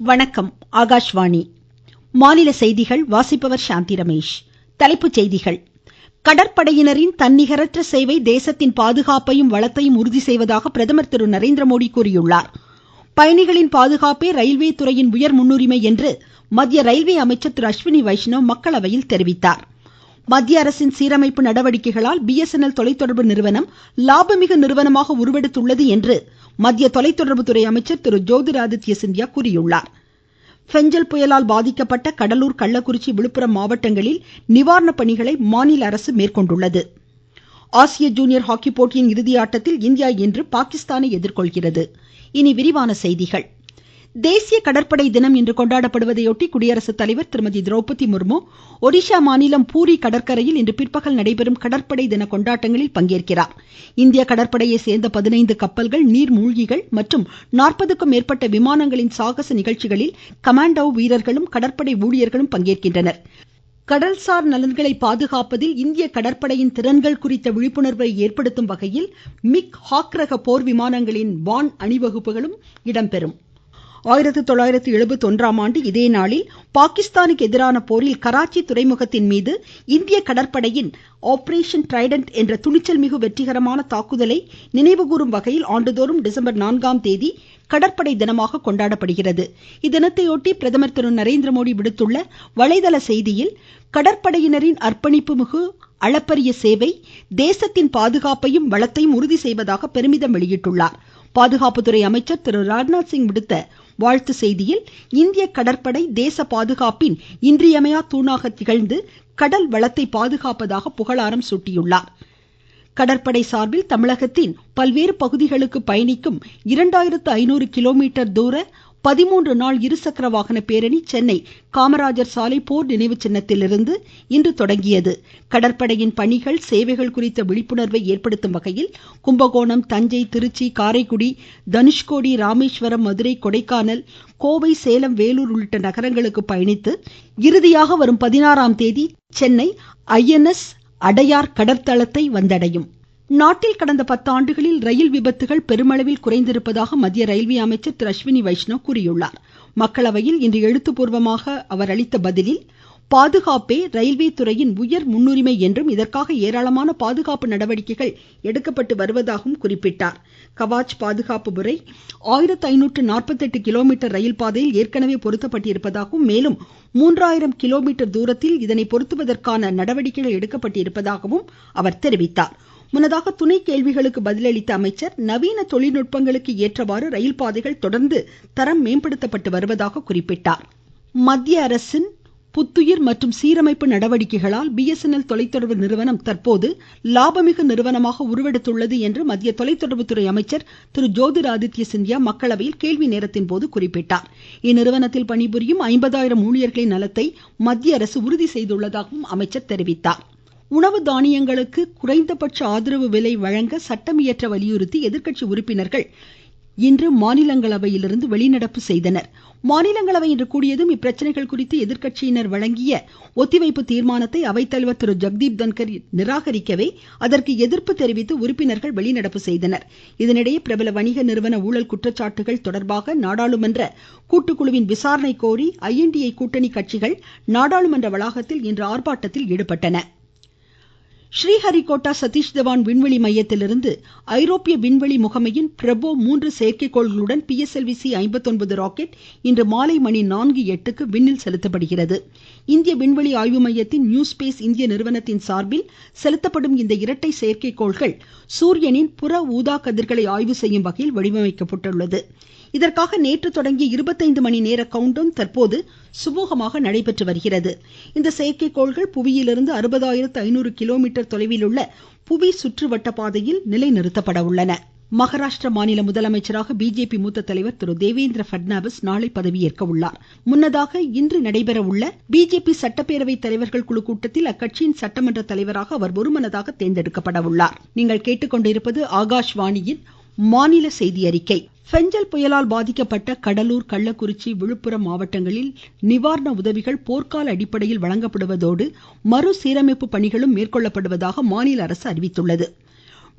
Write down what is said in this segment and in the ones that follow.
வணக்கம். ஆகாஷ்வாணி மாநில செய்திகள் வாசிப்பவர் சாந்தி ரமேஷ். தலைப்புச் செய்திகள். கடற்படையினரின் தன்னிகரற்ற சேவை தேசத்தின் பாதுகாப்பையும் வளத்தையும் உறுதி செய்வதாக பிரதமர் திரு நரேந்திரமோடி கூறியுள்ளார். பயணிகளின் பாதுகாப்பே ரயில்வே துறையின் உயர் முன்னுரிமை என்று மத்திய ரயில்வே அமைச்சர் திரு அஸ்வினி வைஷ்ணவ் மக்களவையில் தெரிவித்தார். மத்திய அரசின் சீரமைப்பு நடவடிக்கைகளால் BSNL தொலைத்தொடர்பு நிறுவனம் லாபமிகு நிறுவனமாக உருவெடுத்துள்ளது என்று மத்திய தொலைத்தொடர்புத்துறை அமைச்சர் திரு ஜோதிராதித்ய சிந்தியா கூறியுள்ளார். பெஞ்சல் புயலால் பாதிக்கப்பட்ட கடலூர், கள்ளக்குறிச்சி, விழுப்புரம் மாவட்டங்களில் நிவாரண பணிகளை மாநில அரசு மேற்கொண்டுள்ளது. ஆசிய ஜூனியர் ஹாக்கி போட்டியின் இறுதி ஆட்டத்தில் இந்தியா இன்று பாகிஸ்தானை எதிர்கொள்கிறது. இனி விரிவான செய்திகள். தேசிய கடற்படை தினம் இன்று கொண்டாடப்படுவதையொட்டி குடியரசுத் தலைவர் திருமதி திரௌபதி முர்மு ஒடிஷா மாநிலம் பூரி கடற்கரையில் இன்று பிற்பகல் நடைபெறும் கடற்படை தின கொண்டாட்டங்களில் பங்கேற்கிறார். இந்திய கடற்படையை சேர்ந்த 15 கப்பல்கள், நீர்மூழ்கிகள் மற்றும் 40க்கும் மேற்பட்ட விமானங்களின் சாகச நிகழ்ச்சிகளில் கமாண்டோ வீரர்களும் கடற்படை ஊழியர்களும் பங்கேற்கின்றனர். கடல்சார் நலன்களை பாதுகாப்பதில் இந்திய கடற்படையின் திறன்கள் குறித்த விழிப்புணர்வை ஏற்படுத்தும் வகையில் மிக் ஹாக் ரக போர் விமானங்களின் வான் அணிவகுப்புகளும் இடம்பெறும். 1971ஆம் ஆண்டு இதே நாளில் பாகிஸ்தானுக்கு எதிரான போரில் கராச்சி துறைமுகத்தின் மீது இந்திய கடற்படையின் ஆபரேஷன் ட்ரைடன்ட் என்ற துணிச்சல் மிகு வெற்றிகரமான தாக்குதலை நினைவுகூரும் வகையில் ஆண்டுதோறும் டிசம்பர் 4ஆம் தேதி கடற்படை தினமாக கொண்டாடப்படுகிறது. இத்தினத்தையொட்டி பிரதமர் திரு நரேந்திரமோடி விடுத்துள்ள வலைதள செய்தியில், கடற்படையினரின் அர்ப்பணிப்பு மிகு அளப்பரிய சேவை தேசத்தின் பாதுகாப்பையும் வளத்தையும் உறுதி செய்வதாக பெருமிதம் வெளியிட்டுள்ளார். பாதுகாப்புத்துறை அமைச்சர் திரு ராஜ்நாத் சிங் விடுத்த வாழ்த்து செய்தியில், இந்திய கடற்படை தேச பாதுகாப்பின் இன்றியமையா தூணாக திகழ்ந்து கடல் வளத்தை பாதுகாப்பதாக புகழாரம் சூட்டியுள்ளார். கடற்படை சார்பில் தமிழகத்தின் பல்வேறு பகுதிகளுக்கு பயணிக்கும் 2500 கிலோமீட்டர் தூர 13 நாள் இருசக்கர வாகன பேரணி சென்னை காமராஜர் சாலை போர் நினைவு சின்னத்திலிருந்து இன்று தொடங்கியது. கடற்படையின் பணிகள், சேவைகள் குறித்த விழிப்புணர்வை ஏற்படுத்தும் வகையில் கும்பகோணம், தஞ்சை, திருச்சி, காரைக்குடி, தனுஷ்கோடி, ராமேஸ்வரம், மதுரை, கொடைக்கானல், கோவை, சேலம், வேலூர் உள்ளிட்ட நகரங்களுக்கு பயணித்து இறுதியாக வரும் 16ஆம் தேதி சென்னை INS அடையார் கடற்தளத்தை வந்தடையும். நாட்டில் கடந்த 10 ஆண்டுகளில் ரயில் விபத்துகள் பெருமளவில் குறைந்திருப்பதாக மத்திய ரயில்வே அமைச்சர் திரு அஸ்வினி வைஷ்ணவ் கூறியுள்ளார். மக்களவையில் இன்று எழுத்துப்பூர்வமாக அவர் அளித்த பதிலில், பாதுகாப்பே ரயில்வே துறையின் உயர் முன்னுரிமை என்றும் இதற்காக ஏராளமான பாதுகாப்பு நடவடிக்கைகள் எடுக்கப்பட்டு வருவதாகவும் குறிப்பிட்டார். கவாச் பாதுகாப்பு முறை 1548 கிலோமீட்டர் ரயில் பாதையில் ஏற்கனவே பொருத்தப்பட்டிருப்பதாகவும், மேலும் 3000 கிலோமீட்டர் தூரத்தில் இதனை பொருத்துவதற்கான நடவடிக்கைகள் எடுக்கப்பட்டிருப்பதாகவும் அவர் தெரிவித்தார். முன்னதாக துணை கேள்விகளுக்கு பதிலளித்த அமைச்சர், நவீன தொழில்நுட்பங்களுக்கு ஏற்றவாறு ரயில் பாதைகள் தொடர்ந்து தரம் மேம்படுத்தப்பட்டு வருவதாக குறிப்பிட்டார். மத்திய அரசின் புத்துயிர் மற்றும் சீரமைப்பு நடவடிக்கைகளால் BSNL தொலைத்தொடர்பு நிறுவனம் தற்போது லாபமிகு நிறுவனமாக உருவெடுத்துள்ளது என்று மத்திய தொலைத்தொடர்புத்துறை அமைச்சர் திரு ஜோதிராதித்ய சிந்தியா மக்களவையில் கேள்வி நேரத்தின் போது குறிப்பிட்டார். இந்நிறுவனத்தில் பணிபுரியும் 50,000 ஊழியர்களின் நலத்தை மத்திய அரசு உறுதி செய்துள்ளதாகவும் அமைச்சர் தெரிவித்தார். உணவு தானியங்களுக்கு குறைந்தபட்ச ஆதரவு விலை வழங்க சட்டம் இயற்ற வலியுறுத்தி எதிர்க்கட்சி உறுப்பினர்கள் இன்று மாநிலங்களவையிலிருந்து வெளிநடப்பு செய்தனர். மாநிலங்களவை இன்று கூடியதும் இப்பிரச்சனைகள் குறித்து எதிர்க்கட்சியினர் வழங்கிய ஒத்திவைப்பு தீர்மானத்தை அவைத்தலைவர் திரு ஜெகதீப் தன்கர் நிராகரிக்கவே அதற்கு எதிர்ப்பு தெரிவித்து உறுப்பினர்கள் வெளிநடப்பு செய்தனர். இதனிடையே பிரபல வணிக நிறுவன ஊழல் குற்றச்சாட்டுகள் தொடர்பாக நாடாளுமன்ற கூட்டுக்குழுவின் விசாரணை கோரி INDA கூட்டணி கட்சிகள் நாடாளுமன்ற வளாகத்தில் இன்று ஆர்ப்பாட்டத்தில் ஈடுபட்டன. ஸ்ரீஹரிகோட்டா சதீஷ் தவான் விண்வெளி மையத்திலிருந்து ஐரோப்பிய விண்வெளி முகமையின் பிரபோ 3 செயற்கைக்கோள்களுடன் PSLV-C-59 ராக்கெட் இன்று மாலை மணி 4:08க்கு விண்ணில் செலுத்தப்படுகிறது. இந்திய விண்வெளி ஆய்வு மையத்தின் நியூ ஸ்பேஸ் இந்திய நிறுவனத்தின் சார்பில் செலுத்தப்படும் இந்த இரட்டை செயற்கைக்கோள்கள் சூரியனின் புற ஊதா கதிர்களை ஆய்வு செய்யும் வகையில் வடிவமைக்கப்பட்டுள்ளது. இதற்காக நேற்று தொடங்கிய 25 மணி நேர கவுண்டவுன் தற்போது சுமூகமாக நடைபெற்று வருகிறது. இந்த செயற்கைக்கோள்கள் புவியிலிருந்து 60,500 கிலோமீட்டர் தொலைவில் உள்ள புவி சுற்றுவட்ட பாதையில் நிலைநிறுத்தப்பட உள்ளன. மகாராஷ்டிர மாநில முதலமைச்சராக BJP மூத்த தலைவர் திரு தேவேந்திர பட்னாவிஸ் நாளை பதவியேற்க உள்ளார். முன்னதாக இன்று நடைபெற உள்ள BJP சட்டப்பேரவை தலைவர்கள் குழு கூட்டத்தில் அக்கட்சியின் சட்டமன்ற தலைவராக அவர் ஒருமனதாக தேர்ந்தெடுக்கப்பட உள்ளார். நீங்கள் கேட்டுக்கொண்டிருப்பது ஆகாஷ்வாணியின் மாநில செய்தி அறிக்கை. பெஞ்சல் புயலால் பாதிக்கப்பட்ட கடலூர், கள்ளக்குறிச்சி, விழுப்புரம் மாவட்டங்களில் நிவாரண உதவிகள் போர்க்கால அடிப்படையில் வழங்கப்படுவதோடு மறுசீரமைப்பு பணிகளும் மேற்கொள்ளப்படுவதாக மாநில அரசு அறிவித்துள்ளது.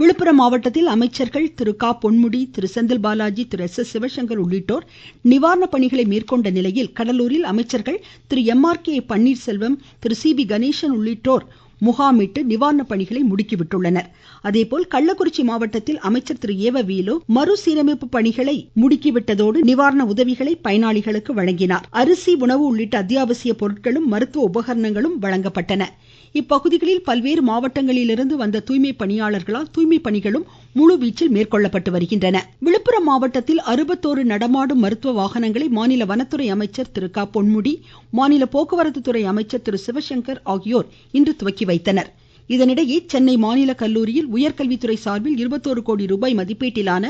விழுப்புரம் மாவட்டத்தில் அமைச்சர்கள் திரு க பொன்முடி, திரு செந்தில் பாலாஜி, திரு எஸ். சிவசங்கர் உள்ளிட்டோர் நிவாரண பணிகளை மேற்கொண்ட நிலையில் கடலூரில் அமைச்சர்கள் திரு MRK பன்னீர்செல்வம், திரு CB கணேசன் உள்ளிட்டோர் முகாமிட்டு நிவாரண பணிகளை முடுக்கிவிட்டுள்ளனர். அதேபோல் கள்ளக்குறிச்சி மாவட்டத்தில் அமைச்சர் திரு ஏவவேலு மறுசீரமைப்பு பணிகளை முடுக்கிவிட்டதோடு நிவாரண உதவிகளை பயனாளிகளுக்கு வழங்கினார். அரிசி, உணவு உள்ளிட்ட அத்தியாவசிய பொருட்களும் மருத்துவ உபகரணங்களும் வழங்கப்பட்டன. இப்பகுதிகளில் பல்வேறு மாவட்டங்களிலிருந்து வந்த தூய்மை பணியாளர்களால் தூய்மை பணிகளும் முழுவீச்சில் மேற்கொள்ளப்பட்டு வருகின்றன. விழுப்புரம் மாவட்டத்தில் 61 நடமாடும் மருத்துவ வாகனங்களை மாநில வனத்துறை அமைச்சர் திரு க பொன்முடி, மாநில போக்குவரத்து துறை அமைச்சர் திரு சிவசங்கர் ஆகியோர் இன்று துவக்கி வைத்தனர். இதனிடையே சென்னை மாநில கல்லூரியில் உயர்கல்வித்துறை சார்பில் 21 கோடி ரூபாய் மதிப்பீட்டிலான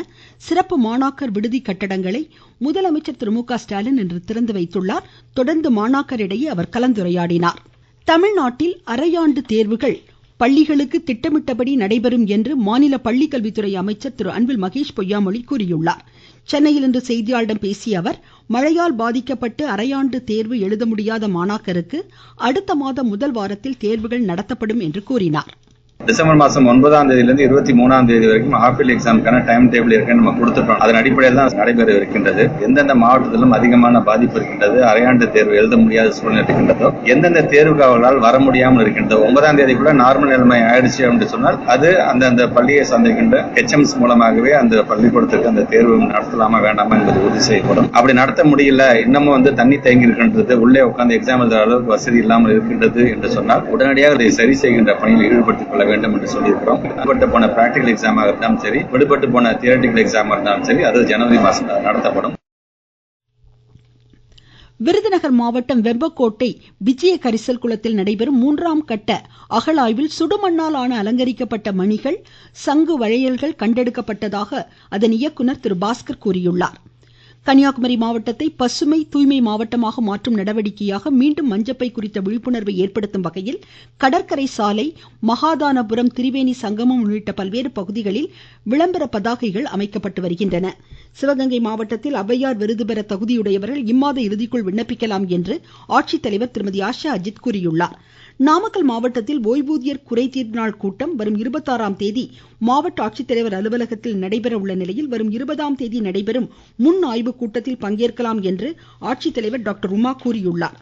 சிறப்பு மாணாக்கர் விடுதி கட்டடங்களை முதலமைச்சர் திரு மு க ஸ்டாலின் இன்று திறந்து வைத்துள்ளார். தொடர்ந்து மாணாக்கரிடையே அவர் கலந்துரையாடினார். தமிழ்நாட்டில் அரையாண்டு தேர்வுகள் பள்ளிகளுக்கு திட்டமிட்டபடி நடைபெறும் என்று மாநில பள்ளிக்கல்வித்துறை அமைச்சர் திரு அன்பில் மகேஷ் பொய்யாமொழி கூறியுள்ளார். சென்னையில் இன்று செய்தியாளர்களிடம் பேசிய அவர், மழையால் பாதிக்கப்பட்டு அரையாண்டு தேர்வு எழுத முடியாத மாணாக்கருக்கு அடுத்த மாதம் முதல் வாரத்தில் தேர்வுகள் நடத்தப்படும் என்று கூறினார். டிசம்பர் மாதம் 9ஆம் தேதியிலிருந்து 23ஆம் தேதி வரைக்கும் ஹாஃப்-இயர்லி எக்ஸாமுக்கான டைம் டேபிள் இருக்குன்னு நம்ம கொடுத்துட்டோம். அதன் அடிப்படையில் தான் நடைபெற இருக்கின்றது. எந்தெந்த மாவட்டத்திலும் அதிகமான பாதிப்பு இருக்கின்றது, அரையாண்டு தேர்வு எழுத முடியாத சூழ்நிலை இருக்கின்றதோ, எந்தெந்த தேர்வுகளால் வர முடியாமல் இருக்கின்றதோ, 9ஆம் தேதிக்குள்ள நார்மல் நிலைமை ஆயிடுச்சு அப்படின்னு சொன்னால் அது அந்த பள்ளியை சந்திக்கின்ற HMs மூலமாகவே அந்த பள்ளிக்கூடத்துக்கு அந்த தேர்வு நடத்தலாமா வேண்டாமா என்பது உறுதி செய்யப்படும். அப்படி நடத்த முடியல, இன்னமும் தண்ணி தேங்கி இருக்கின்றது, உள்ளே உட்கார்ந்து எக்ஸாம் எழுதுற அளவுக்கு வசதி இல்லாமல் இருக்கின்றது என்று சொன்னால் உடனடியாக அதை சரி செய்கின்ற பணியில் ஈடுபட்டுக் கொள்ள வேண்டும் என்று சொல்லியிருக்கிறோம். விடுபட்டு போன பிராக்டிகல் எக்ஸாமாக இருந்தாலும் சரி, விடுபட்டு போன தியரட்டிக்கல் எக்ஸாமாக இருந்தாலும் சரி, அது ஜனவரி மாதம் நடத்தப்படும். விருதுநகர் மாவட்டம் வெம்பக்கோட்டை விஜய கரிசல் குளத்தில் நடைபெறும் 3ஆம் கட்ட அகழாய்வில் சுடுமண்ணால் ஆன அலங்கரிக்கப்பட்ட மணிகள், சங்கு வளையல்கள் கண்டெடுக்கப்பட்டதாக அதன் இயக்குனர் திரு பாஸ்கர் கூறியுள்ளார். கன்னியாகுமரி மாவட்டத்தை பசுமை தூய்மை மாவட்டமாக மாற்றும் நடவடிக்கையாக மீண்டும் மஞ்சப்பை குறித்த விழிப்புணர்வை ஏற்படுத்தும் வகையில் கடற்கரை சாலை, மகாதானபுரம், திரிவேணி சங்கமம் உள்ளிட்ட பல்வேறு பகுதிகளில் விளம்பர பதாகைகள் அமைக்கப்பட்டு வருகின்றன. சிவகங்கை மாவட்டத்தில் ஔவையார் விருது பெற தகுதியுடையவர்கள் இம்மாத இறுதிக்குள் விண்ணப்பிக்கலாம் என்று ஆட்சித்தலைவர் திருமதி ஆஷா அஜித் கூறியுள்ளார். நாமக்கல் மாவட்டத்தில் ஓய்வூதியர் குறைதீர் நாள் கூட்டம் வரும் 26ஆம் தேதி மாவட்ட ஆட்சித்தலைவர் அலுவலகத்தில் நடைபெற உள்ள நிலையில் வரும் 20ஆம் தேதி நடைபெறும் முன் ஆய்வு கூட்டத்தில் பங்கேற்கலாம் என்று ஆட்சித்தலைவர் டாக்டர் உமா கூறியுள்ளார்.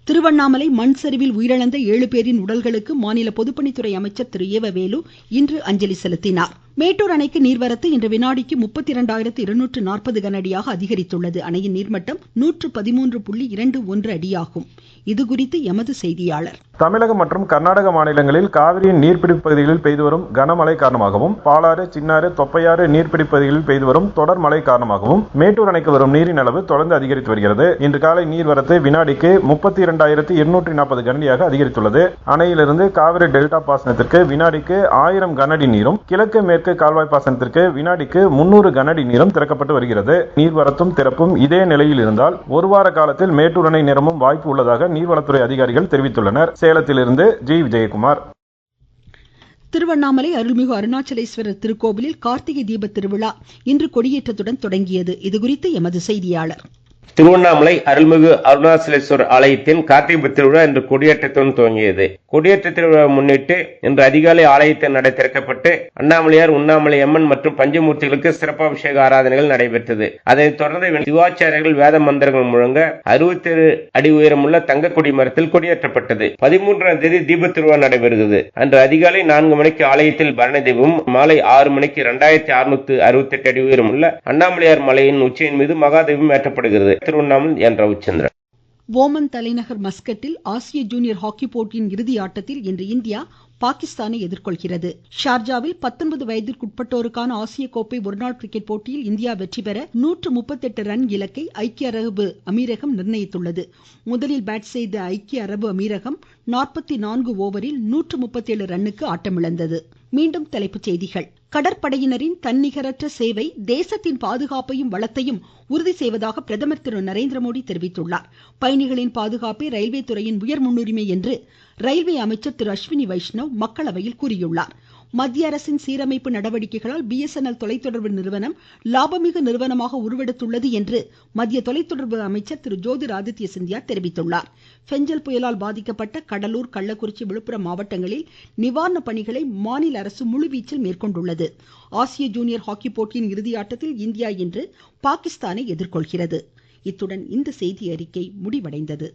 திருவண்ணாமலை மண் சரிவில் உயிரிழந்த 7 பேரின் உடல்களுக்கு மாநில பொதுப்பணித்துறை அமைச்சர் திரு ஏவவேலு இன்று அஞ்சலி செலுத்தினார். மேட்டூர் அணைக்கு நீர்வரத்து இன்று வினாடிக்கு 32,240 கனஅடியாக அதிகரித்துள்ளது. அணையின் நீர்மட்டம் 113.21 அடியாகும். இதுகுறித்து எமது செய்தியாளர். தமிழகம் மற்றும் கர்நாடக மாநிலங்களில் காவிரியின் நீர்பிடிப்பு பகுதிகளில் பெய்து வரும் கனமழை காரணமாகவும், பாலாறு, சின்னாறு, தொப்பையாறு நீர்பிடிப்பு பகுதிகளில் பெய்து வரும் தொடர் மழை காரணமாகவும் மேட்டூர் அணைக்கு வரும் நீரின் அளவு தொடர்ந்து அதிகரித்து வருகிறது. இன்று காலை நீர்வரத்து வினாடிக்கு 32,240 கனஅடியாக அதிகரித்துள்ளது. அணையிலிருந்து காவிரி டெல்டா பாசனத்திற்கு வினாடிக்கு 1000 கனஅடி நீரும், கிழக்கு மேற்கு கால்வாய் பாசனத்திற்கு வினாடிக்கு 300 கனஅடி நீரும் திறக்கப்பட்டு வருகிறது. நீர்வரத்தும் திறப்பும் இதே நிலையில் இருந்தால் ஒரு வார காலத்தில் மேட்டூர் அணை நிரம்பும் வாய்ப்பு உள்ளதாக நீர்வளத்துறை அதிகாரிகள் தெரிவித்துள்ளனர். சேலத்திலிருந்து ஜி. விஜயகுமார். திருவண்ணாமலை அருள்மிகு அருணாச்சலேஸ்வரர் திருக்கோவிலில் கார்த்திகை தீப திருவிழா இன்று கொடியேற்றத்துடன் தொடங்கியது. இதுகுறித்து எமது செய்தியாளர். திருவண்ணாமலை அருள்மிகு அருணாச்சலேஸ்வரர் ஆலயத்தின் கார்த்திகை திருவிழா இன்று கொடியேற்றத்துடன் துவங்கியது. கொடியேற்ற திருவிழா முன்னிட்டு இன்று அதிகாலை ஆலயத்தின் நடை திறக்கப்பட்டு அண்ணாமலையார், உண்ணாமலை அம்மன் மற்றும் பஞ்சமூர்த்திகளுக்கு சிறப்பு அபிஷேக ஆராதனைகள் நடைபெற்றது. அதைத் தொடர்ந்து சிவாச்சாரியர்கள் வேத மந்திரங்கள் முழங்க 67 அடி உயரமுள்ள தங்க கொடி மரத்தில் கொடியேற்றப்பட்டது. 13ஆம் தேதி தீப திருவிழா நடைபெறுகிறது. அன்று அதிகாலை 4 மணிக்கு ஆலயத்தில் பரணி தீபமும், மாலை 6 மணிக்கு 2668 அடி உயரமுள்ள அண்ணாமலையார் மலையின் உச்சியின் மீது மகாதீபம் ஏற்றப்படுகிறது. திருவண்ணாமலை என் ரவிச்சந்திரன். ஓமன் தலைநகர் மஸ்கட்டில் ஆசிய ஜூனியர் ஹாக்கி போட்டியின் இறுதி ஆட்டத்தில் இன்று இந்தியா பாகிஸ்தானை எதிர்கொள்கிறது. ஷார்ஜாவில் 19 வயதிற்குட்பட்டோருக்கான ஆசிய கோப்பை ஒருநாள் கிரிக்கெட் போட்டியில் இந்தியா வெற்றி பெற 138 ரன் இலக்கை ஐக்கிய அரபு அமீரகம் நிர்ணயித்துள்ளது. முதலில் பேட் செய்த ஐக்கிய அரபு அமீரகம் 44 ஓவரில் 137 ரன்னுக்கு ஆட்டமிழந்தது. மீண்டும் தலைப்புச் செய்திகள். கடற்படையினரின் தன்னிகரற்ற சேவை தேசத்தின் பாதுகாப்பையும் வளத்தையும் உறுதி செய்வதாக பிரதமர் திரு நரேந்திர மோடி தெரிவித்துள்ளார். பயணிகளின் பாதுகாப்பே ரயில்வே துறையின் உயர் முன்னுரிமை என்று ரயில்வே அமைச்சர் திரு அஸ்வினி வைஷ்ணவ் மக்களவையில் கூறியுள்ளார். மத்திய அரசின் சீரமைப்பு நடவடிக்கைகளால் BSNL தொலைத்தொடர்பு நிறுவனம் லாபமிகு நிறுவனமாக உருவெடுத்துள்ளது என்று மத்திய தொலைத்தொடர்பு அமைச்சர் திரு ஜோதிராதித்ய சிந்தியா தெரிவித்துள்ளார். பெஞ்சல் புயலால் பாதிக்கப்பட்ட கடலூர், கள்ளக்குறிச்சி, விழுப்புரம் மாவட்டங்களில் நிவாரண பணிகளை மாநில அரசு முழுவீச்சில் மேற்கொண்டுள்ளது. ஆசிய ஜூனியர் ஹாக்கி போட்டியின் இறுதி ஆட்டத்தில் இந்தியா இன்று பாகிஸ்தானை எதிர்கொள்கிறது. இத்துடன் இந்த செய்தி அறிக்கை முடிவடைந்தது.